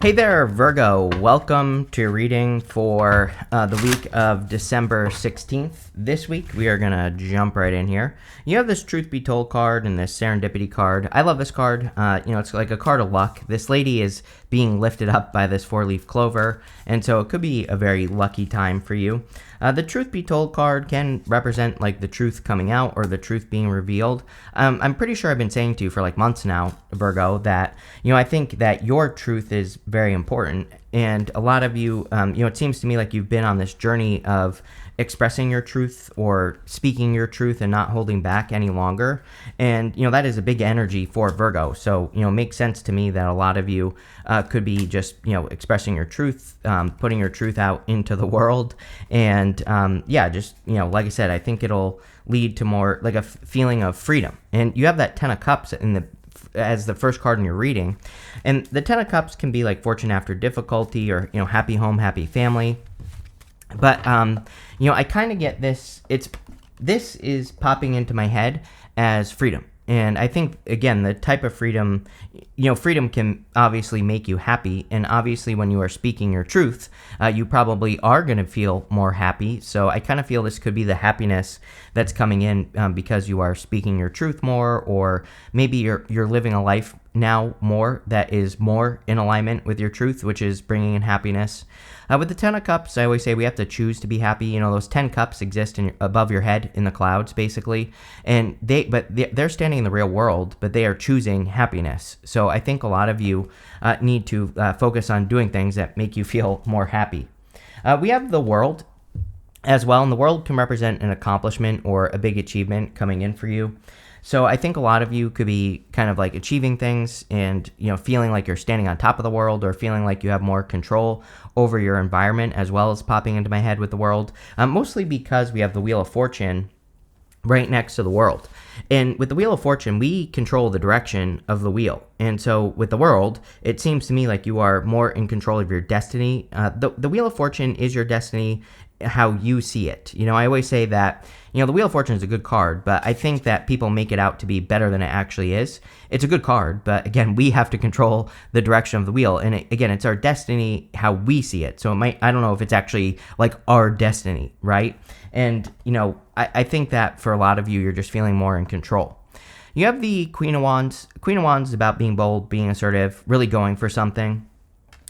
Hey there, Virgo. Welcome to your reading for the week of December 16th. This week, we are going to jump right in here. You have this Truth Be Told card and this Serendipity card. I love this card. It's like a card of luck. This lady is being lifted up by this four-leaf clover, and so it could be a very lucky time for you. The Truth Be Told card can represent like the truth coming out or the truth being revealed. I'm pretty sure I've been saying to you for like months now, Virgo, that, I think that your truth is very important. And a lot of you, it seems to me like you've been on this journey of expressing your truth or speaking your truth and not holding back any longer. And, that is a big energy for Virgo. So, it makes sense to me that a lot of you could be just, expressing your truth, putting your truth out into the world. And, like I said, I think it'll lead to more like a feeling of freedom. And you have that 10 of Cups as the first card in your reading. And the 10 of Cups can be like fortune after difficulty or, happy home, happy family. But, I kind of get this. This is popping into my head as freedom. And I think, again, the type of freedom, freedom can obviously make you happy. And obviously, when you are speaking your truth, you probably are going to feel more happy. So I kind of feel this could be the happiness that's coming in because you are speaking your truth more, or maybe you're living a life now more that is more in alignment with your truth, which is bringing in happiness. With the 10 of Cups, I always say we have to choose to be happy. Those 10 cups exist above your head in the clouds, basically, and they're standing in the real world, but they are choosing happiness. So I think a lot of you need to focus on doing things that make you feel more happy. We have the World as well, and the World can represent an accomplishment or a big achievement coming in for you. So I think a lot of you could be kind of like achieving things and, feeling like you're standing on top of the world, or feeling like you have more control over your environment, as well as popping into my head with the World, mostly because we have the Wheel of Fortune right next to the World. And with the Wheel of Fortune, we control the direction of the wheel. And so with the World, it seems to me like you are more in control of your destiny. The Wheel of Fortune is your destiny, how you see it. I always say that, the Wheel of Fortune is a good card, but I think that people make it out to be better than it actually is. It's a good card, but again, we have to control the direction of the wheel. And again, it's our destiny, how we see it. So I don't know if it's actually like our destiny, right? And, I think that for a lot of you, you're just feeling more in control. You have the Queen of Wands. Queen of Wands is about being bold, being assertive, really going for something.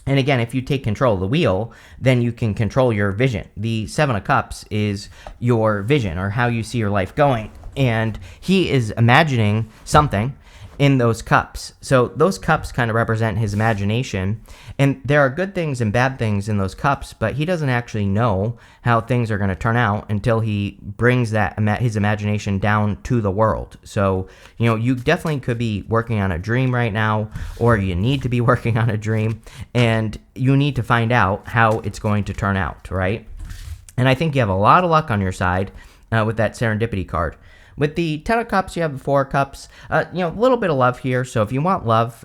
And again, if you take control of the wheel, then you can control your vision. The 7 of Cups is your vision, or how you see your life going. And he is imagining something in those cups. So those cups kind of represent his imagination. And there are good things and bad things in those cups, but he doesn't actually know how things are going to turn out until he brings his imagination down to the world. So, you definitely could be working on a dream right now, or you need to be working on a dream, and you need to find out how it's going to turn out, right? And I think you have a lot of luck on your side with that Serendipity card. With the 10 of Cups, you have the 4 of Cups. A little bit of love here. So if you want love,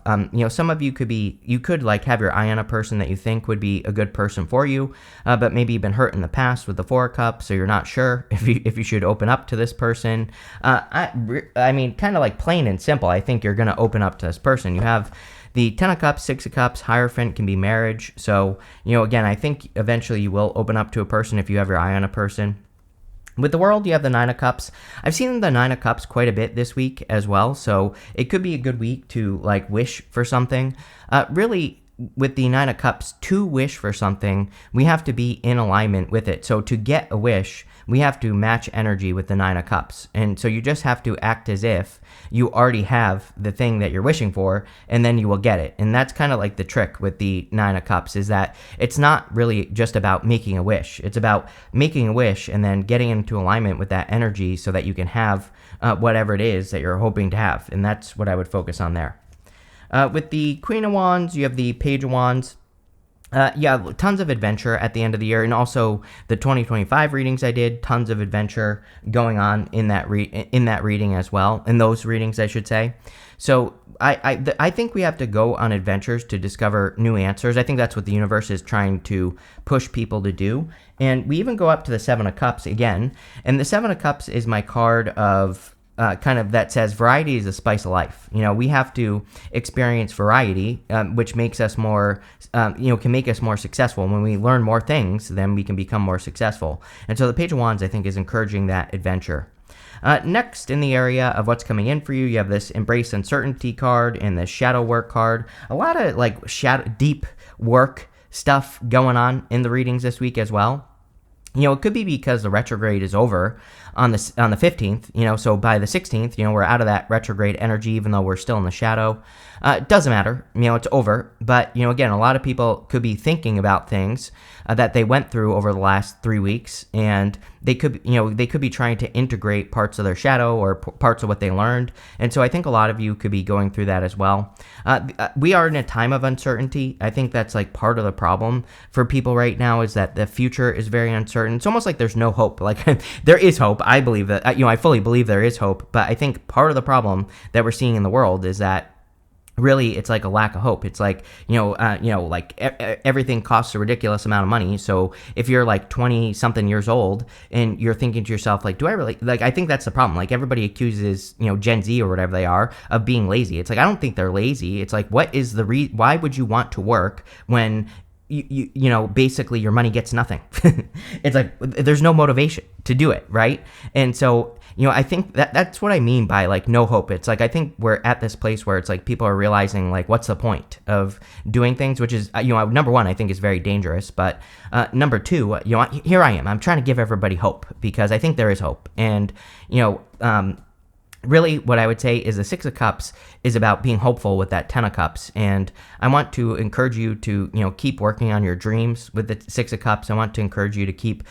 some of you could like have your eye on a person that you think would be a good person for you, but maybe you've been hurt in the past with the 4 of Cups, so you're not sure if you should open up to this person. Kind of like plain and simple, I think you're going to open up to this person. You have the 10 of Cups, 6 of Cups, Hierophant can be marriage. So, again, I think eventually you will open up to a person if you have your eye on a person. With the World, you have the 9 of Cups. I've seen the 9 of Cups quite a bit this week as well, so it could be a good week to like wish for something. Really, with the 9 of Cups, to wish for something, we have to be in alignment with it. So to get a wish, we have to match energy with the 9 of Cups. And so you just have to act as if you already have the thing that you're wishing for, and then you will get it. And that's kind of like the trick with the 9 of Cups, is that it's not really just about making a wish. It's about making a wish and then getting into alignment with that energy so that you can have whatever it is that you're hoping to have. And that's what I would focus on there. With the Queen of Wands, you have the Page of Wands. Tons of adventure at the end of the year, and also the 2025 readings I did, tons of adventure going on in that reading as well, in those readings I should say. So I think we have to go on adventures to discover new answers. I think that's what the universe is trying to push people to do. And we even go up to the 7 of Cups again, and the 7 of Cups is my card of kind of that says variety is the spice of life. We have to experience variety, which makes us more, can make us more successful. When we learn more things, then we can become more successful. And so the Page of Wands, I think, is encouraging that adventure. Next, in the area of what's coming in for you, you have this Embrace Uncertainty card and this Shadow Work card. A lot of deep work stuff going on in the readings this week as well. It could be because the retrograde is over on the 15th, so by the 16th, we're out of that retrograde energy, even though we're still in the shadow. It doesn't matter, it's over. But, again, a lot of people could be thinking about things that they went through over the last 3 weeks, and they could be trying to integrate parts of their shadow or parts of what they learned. And so I think a lot of you could be going through that as well. We are in a time of uncertainty. I think that's part of the problem for people right now, is that the future is very uncertain. It's almost like there's no hope. There is hope. I believe that, I fully believe there is hope. But I think part of the problem that we're seeing in the world is that really it's like a lack of hope. It's everything costs a ridiculous amount of money. So if you're 20 something years old and you're thinking to yourself, do I really, I think that's the problem. Everybody accuses, Gen Z or whatever they are of being lazy. It's I don't think they're lazy. It's what is the why would you want to work when basically your money gets nothing? It's there's no motivation to do it, right? And so, I think that's what I mean by no hope. It's I think we're at this place where it's people are realizing what's the point of doing things, which is, number one, I think is very dangerous. But number two, here I am. I'm trying to give everybody hope because I think there is hope. And, really, what I would say is the Six of Cups is about being hopeful with that Ten of Cups. And I want to encourage you to, keep working on your dreams with the Six of Cups. I want to encourage you to keep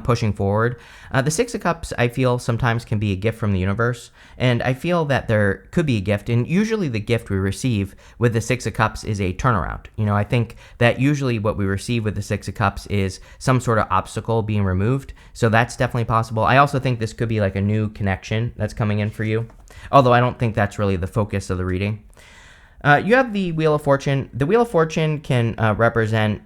pushing forward. The Six of Cups, I feel, sometimes can be a gift from the universe. And I feel that there could be a gift. And usually the gift we receive with the Six of Cups is a turnaround. I think that usually what we receive with the Six of Cups is some sort of obstacle being removed. So that's definitely possible. I also think this could be a new connection that's coming in for you. Although I don't think that's really the focus of the reading. You have the Wheel of Fortune. The Wheel of Fortune can represent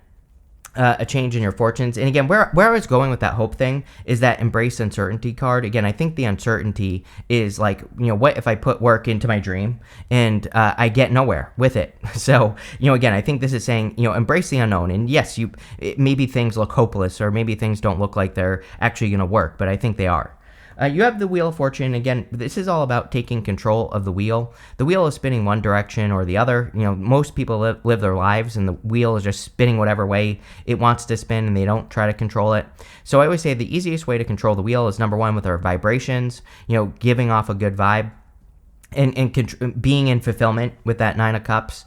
a change in your fortunes. And again, where I was going with that hope thing is that Embrace Uncertainty card. Again, I think the uncertainty is what if I put work into my dream and I get nowhere with it? So, again, I think this is saying, embrace the unknown. And yes, maybe things look hopeless or maybe things don't look like they're actually going to work, but I think they are. You have the Wheel of Fortune. Again, this is all about taking control of the wheel. The wheel is spinning one direction or the other. Most people live their lives and the wheel is just spinning whatever way it wants to spin and they don't try to control it. So I always say the easiest way to control the wheel is, number one, with our vibrations, giving off a good vibe and being in fulfillment with that Nine of Cups.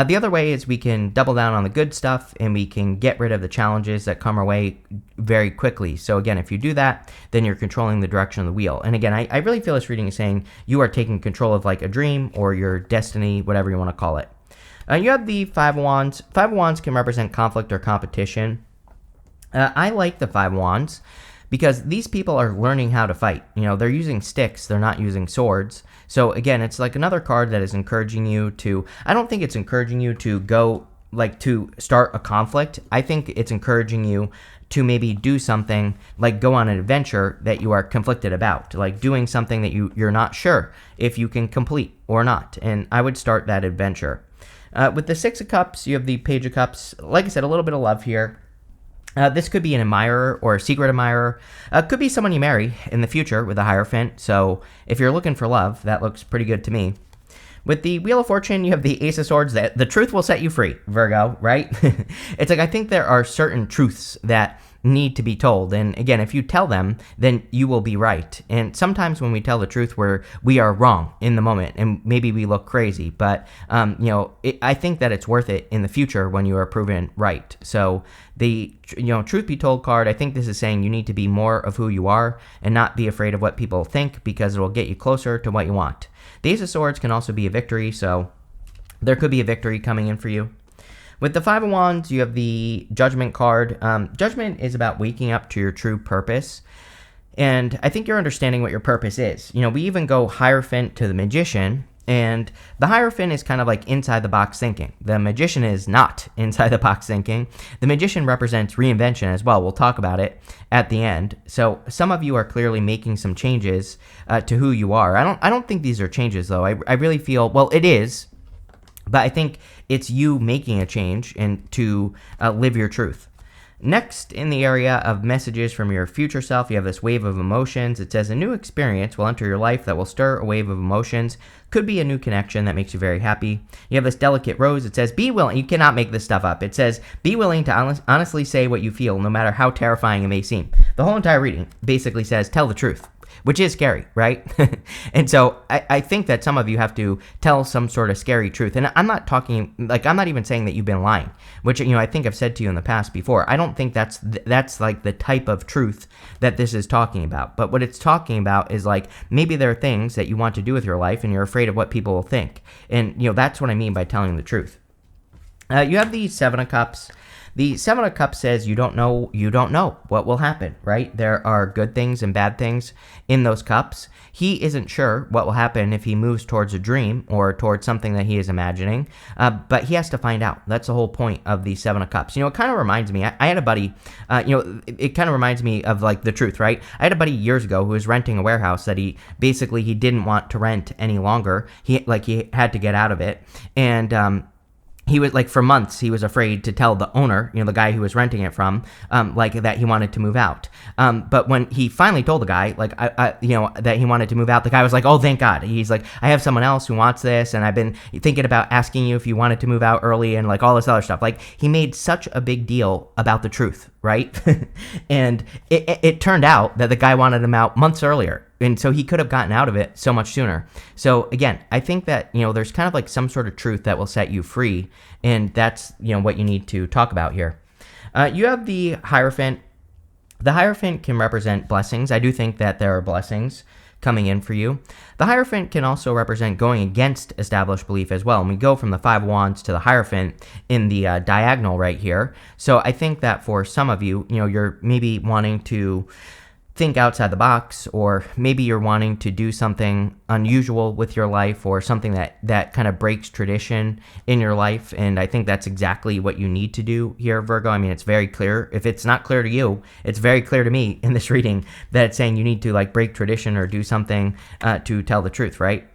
The other way is we can double down on the good stuff and we can get rid of the challenges that come our way very quickly. So again, if you do that, then you're controlling the direction of the wheel. And again, I really feel this reading is saying you are taking control of a dream or your destiny, whatever you want to call it. You have the Five of Wands. Five of Wands can represent conflict or competition. I like the Five of Wands because these people are learning how to fight. They're using sticks, they're not using swords. So again, it's another card that is encouraging you to, I don't think it's encouraging you to go, to start a conflict. I think it's encouraging you to maybe do something, go on an adventure that you are conflicted about, doing something that you're not sure if you can complete or not. And I would start that adventure. With the Six of Cups, you have the Page of Cups. Like I said, a little bit of love here. This could be an admirer or a secret admirer. Could be someone you marry in the future with a Hierophant. So if you're looking for love, that looks pretty good to me. With the Wheel of Fortune, you have the Ace of Swords. That the truth will set you free, Virgo, right? It's I think there are certain truths that need to be told. And again, if you tell them, then you will be right. And sometimes when we tell the truth, we are wrong in the moment and maybe we look crazy. But, I think that it's worth it in the future when you are proven right. So the, truth be told card, I think this is saying you need to be more of who you are and not be afraid of what people think because it will get you closer to what you want. The Ace of Swords can also be a victory. So there could be a victory coming in for you. With the Five of Wands, you have the Judgment card. Judgment is about waking up to your true purpose. And I think you're understanding what your purpose is. We even go Hierophant to the Magician. And the Hierophant is kind of like inside the box thinking. The Magician is not inside the box thinking. The Magician represents reinvention as well. We'll talk about it at the end. So some of you are clearly making some changes to who you are. I don't think these are changes though. I really feel, well, it is, but I think it's you making a change and to live your truth. Next, in the area of messages from your future self, you have this wave of emotions. It says a new experience will enter your life that will stir a wave of emotions. Could be a new connection that makes you very happy. You have this delicate rose. It says be willing. You cannot make this stuff up. It says be willing to honestly say what you feel, no matter how terrifying it may seem. The whole entire reading basically says tell the truth, which is scary, right? And so I think that some of you have to tell some sort of scary truth. And I'm not talking, like, I'm not even saying that you've been lying, which, I think I've said to you in the past before. I don't think that's like the type of truth that this is talking about. But what it's talking about is like, maybe there are things that you want to do with your life and you're afraid of what people will think. And, that's what I mean by telling the truth. You have the Seven of Cups. The Seven of Cups says you don't know what will happen, right? There are good things and bad things in those cups. He isn't sure what will happen if he moves towards a dream or towards something that he is imagining, but he has to find out. That's the whole point of the Seven of Cups. It kind of reminds me, I had a buddy, it kind of reminds me of like the truth, right? I had a buddy years ago who was renting a warehouse that he didn't want to rent any longer. He had to get out of it. And, he was like, for months, he was afraid to tell the owner, the guy who was renting it from, that he wanted to move out. But when he finally told the guy, that he wanted to move out, the guy was like, oh, thank God. He's like, I have someone else who wants this, and I've been thinking about asking you if you wanted to move out early, and like all this other stuff. Like, he made such a big deal about the truth, right? And it turned out that the guy wanted him out months earlier. And so he could have gotten out of it so much sooner. So again, I think that, there's kind of like some sort of truth that will set you free. And that's, what you need to talk about here. You have the Hierophant. The Hierophant can represent blessings. I do think that there are blessings coming in for you. The Hierophant can also represent going against established belief as well. And we go from the Five of Wands to the Hierophant in the diagonal right here. So I think that for some of you, you're maybe wanting to think outside the box, or maybe you're wanting to do something unusual with your life, or something that kind of breaks tradition in your life. And I think that's exactly what you need to do here, Virgo. It's very clear. If it's not clear to you, it's very clear to me in this reading that it's saying you need to like break tradition or do something to tell the truth, right?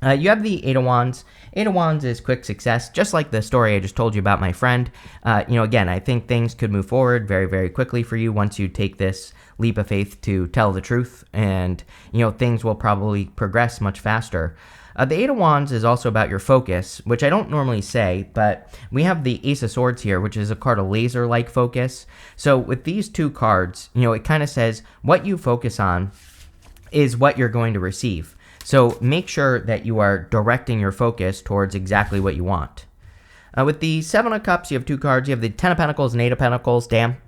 You have the Eight of Wands. Eight of Wands is quick success, just like the story I just told you about my friend. Again, I think things could move forward very, very quickly for you once you take this leap of faith to tell the truth, and, things will probably progress much faster. The Eight of Wands is also about your focus, which I don't normally say, but we have the Ace of Swords here, which is a card of laser-like focus. So with these two cards, it kind of says what you focus on is what you're going to receive. So make sure that you are directing your focus towards exactly what you want. With the Seven of Cups, you have two cards. You have the Ten of Pentacles and Eight of Pentacles. Damn.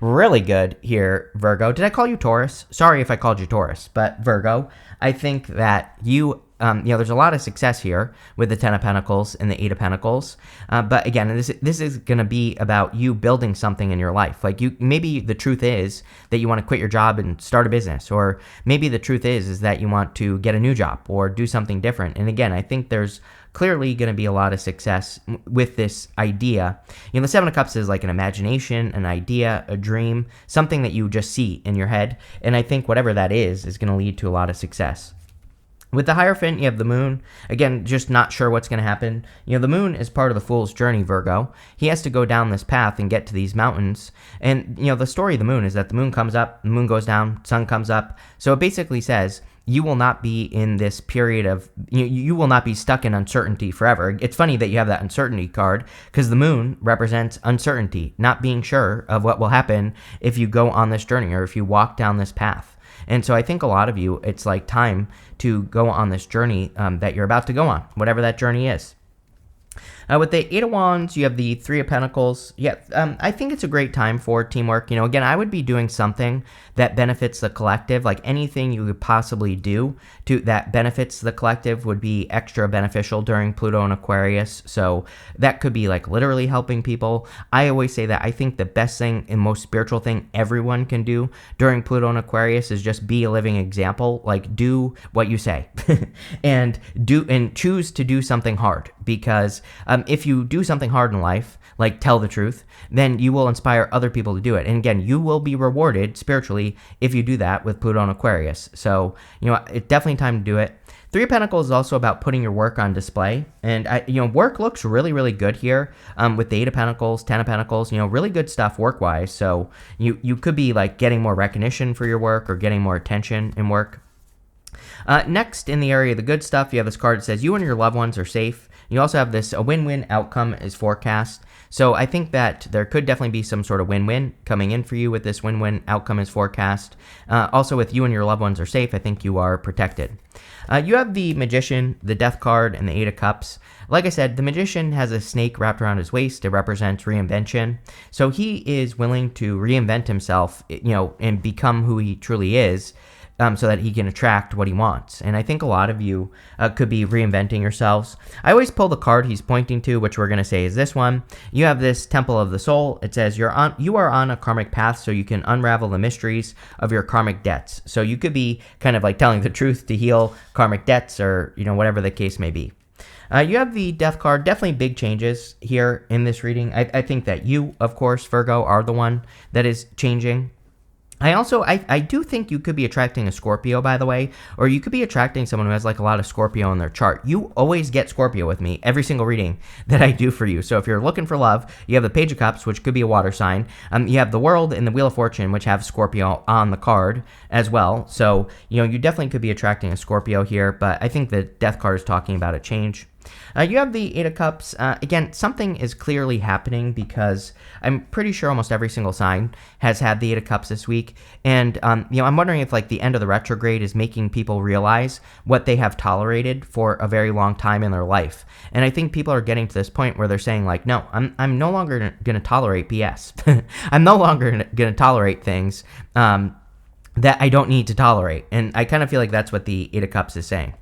Really good here, Virgo. Did I call you Taurus? Sorry if I called you Taurus, but Virgo, I think that you... there's a lot of success here with the Ten of Pentacles and the Eight of Pentacles. But again, this is going to be about you building something in your life. Like maybe the truth is that you want to quit your job and start a business, or maybe the truth is that you want to get a new job or do something different. And again, I think there's clearly going to be a lot of success with this idea. The Seven of Cups is like an imagination, an idea, a dream, something that you just see in your head. And I think whatever that is going to lead to a lot of success. With the Hierophant, you have the Moon. Again, just not sure what's going to happen. The Moon is part of the Fool's journey, Virgo. He has to go down this path and get to these mountains. And, the story of the Moon is that the Moon comes up, the Moon goes down, Sun comes up. So it basically says you will not be in this period of, you will not be stuck in uncertainty forever. It's funny that you have that uncertainty card, because the Moon represents uncertainty, not being sure of what will happen if you go on this journey or if you walk down this path. And so I think a lot of you, it's like time to go on this journey that you're about to go on, whatever that journey is. With the Eight of Wands, you have the Three of Pentacles. Yeah, I think it's a great time for teamwork. Again, I would be doing something that benefits the collective. Like anything you could possibly do that benefits the collective would be extra beneficial during Pluto and Aquarius. So that could be like literally helping people. I always say that I think the best thing and most spiritual thing everyone can do during Pluto and Aquarius is just be a living example. Like do what you say and choose to do something hard, because if you do something hard in life, like tell the truth, then you will inspire other people to do it. And again, you will be rewarded spiritually if you do that with Pluto and Aquarius. So, it's definitely time to do it. Three of Pentacles is also about putting your work on display. And, work looks really, really good here with the Eight of Pentacles, Ten of Pentacles, really good stuff work-wise. So you could be like getting more recognition for your work or getting more attention in work. Next, in the area of the good stuff, you have this card that says you and your loved ones are safe. You also have this, a win-win outcome is forecast. So I think that there could definitely be some sort of win-win coming in for you with this win-win outcome is forecast. Also with you and your loved ones are safe, I think you are protected. You have the Magician, the Death card, and the Eight of Cups. Like I said, the Magician has a snake wrapped around his waist. It represents reinvention. So he is willing to reinvent himself, and become who he truly is. So that he can attract what he wants. And I think a lot of you could be reinventing yourselves. I always pull the card he's pointing to, which we're going to say is this one. You have this Temple of the Soul. It says you are on a karmic path, so you can unravel the mysteries of your karmic debts. So you could be kind of like telling the truth to heal karmic debts, or whatever the case may be. You have the Death card. Definitely big changes here in this reading. I think that you, of course, Virgo, are the one that is changing. I do think you could be attracting a Scorpio, by the way, or you could be attracting someone who has like a lot of Scorpio in their chart. You always get Scorpio with me every single reading that I do for you. So if you're looking for love, you have the Page of Cups, which could be a water sign. You have the World and the Wheel of Fortune, which have Scorpio on the card as well. So, you definitely could be attracting a Scorpio here, but I think the Death card is talking about a change. You have the Eight of Cups. Again, something is clearly happening, because I'm pretty sure almost every single sign has had the Eight of Cups this week. And, I'm wondering if like the end of the retrograde is making people realize what they have tolerated for a very long time in their life. And I think people are getting to this point where they're saying like, no, I'm no longer going to tolerate BS. I'm no longer going to tolerate things that I don't need to tolerate. And I kind of feel like that's what the Eight of Cups is saying.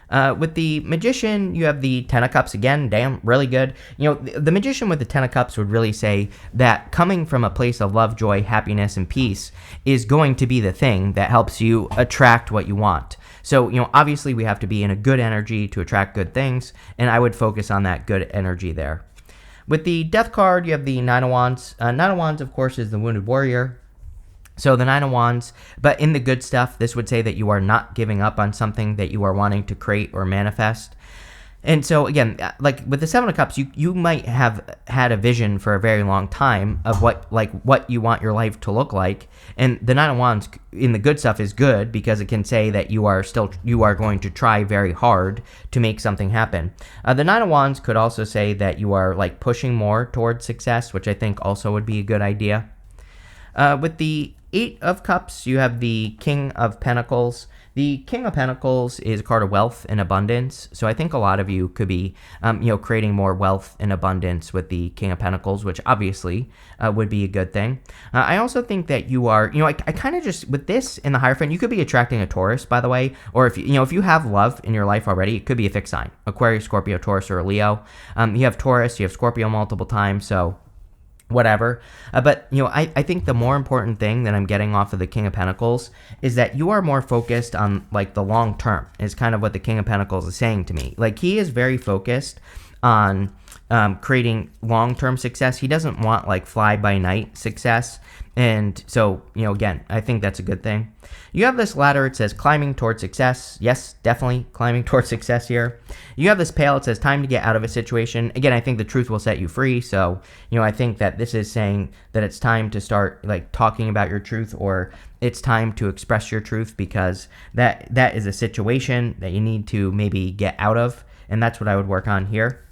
With the Magician, you have the Ten of Cups again. Damn, really good. The Magician with the Ten of Cups would really say that coming from a place of love, joy, happiness, and peace is going to be the thing that helps you attract what you want. So, obviously we have to be in a good energy to attract good things, and I would focus on that good energy there. With the Death card, you have the Nine of Wands. Nine of Wands, of course, is the Wounded Warrior. So the Nine of Wands, but in the good stuff, this would say that you are not giving up on something that you are wanting to create or manifest. And so again, like with the Seven of Cups, you might have had a vision for a very long time of what you want your life to look like. And the Nine of Wands in the good stuff is good, because it can say that you are going to try very hard to make something happen. The Nine of Wands could also say that you are like pushing more towards success, which I think also would be a good idea. With the Eight of Cups, you have the King of Pentacles. The King of Pentacles is a card of wealth and abundance. So I think a lot of you could be, creating more wealth and abundance with the King of Pentacles, which obviously would be a good thing. I also think that you are, I kind of just, with this in the Hierophant, you could be attracting a Taurus, by the way. Or if you have love in your life already, it could be a fixed sign. Aquarius, Scorpio, Taurus, or a Leo. You have Taurus, you have Scorpio multiple times, so whatever. But, I think the more important thing that I'm getting off of the King of Pentacles is that you are more focused on like the long term, is kind of what the King of Pentacles is saying to me. Like he is very focused on creating long-term success. He doesn't want like fly-by-night success. And so, again, I think that's a good thing. You have this ladder. It says climbing towards success. Yes, definitely climbing towards success here. You have this pail. It says time to get out of a situation. Again, I think the truth will set you free. So, I think that this is saying that it's time to start like talking about your truth, or it's time to express your truth, because that is a situation that you need to maybe get out of. And that's what I would work on here.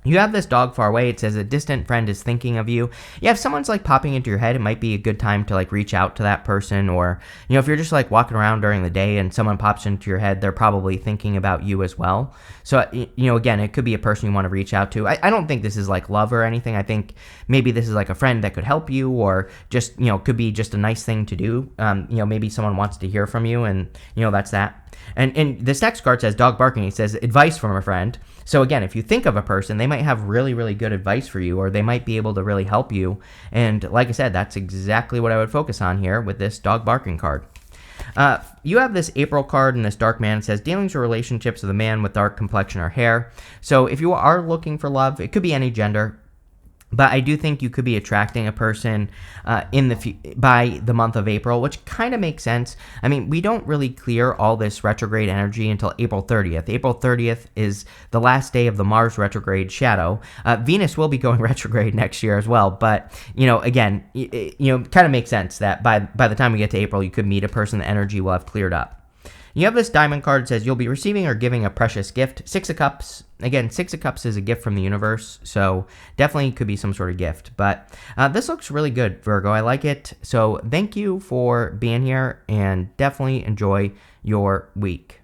You have this dog far away. It says a distant friend is thinking of you. Yeah, if someone's like popping into your head, it might be a good time to like reach out to that person. Or, if you're just like walking around during the day and someone pops into your head, they're probably thinking about you as well. So, again, it could be a person you want to reach out to. I don't think this is like love or anything. I think maybe this is like a friend that could help you, or just, could be just a nice thing to do. Maybe someone wants to hear from you, and, that's that. And this next card says dog barking. It says advice from a friend. So again, if you think of a person, they might have really, really good advice for you, or they might be able to really help you. And like I said, that's exactly what I would focus on here with this dog barking card. You have this April card and this dark man. It says dealings or relationships with a man with dark complexion or hair. So if you are looking for love, it could be any gender. But I do think you could be attracting a person by the month of April, which kind of makes sense. I mean, we don't really clear all this retrograde energy until April 30th. April 30th is the last day of the Mars retrograde shadow. Venus will be going retrograde next year as well. But, again, kind of makes sense that by the time we get to April, you could meet a person, the energy will have cleared up. You have this diamond card that says you'll be receiving or giving a precious gift. Six of Cups. Again, Six of Cups is a gift from the universe, so definitely could be some sort of gift. But this looks really good, Virgo. I like it. So thank you for being here, and definitely enjoy your week.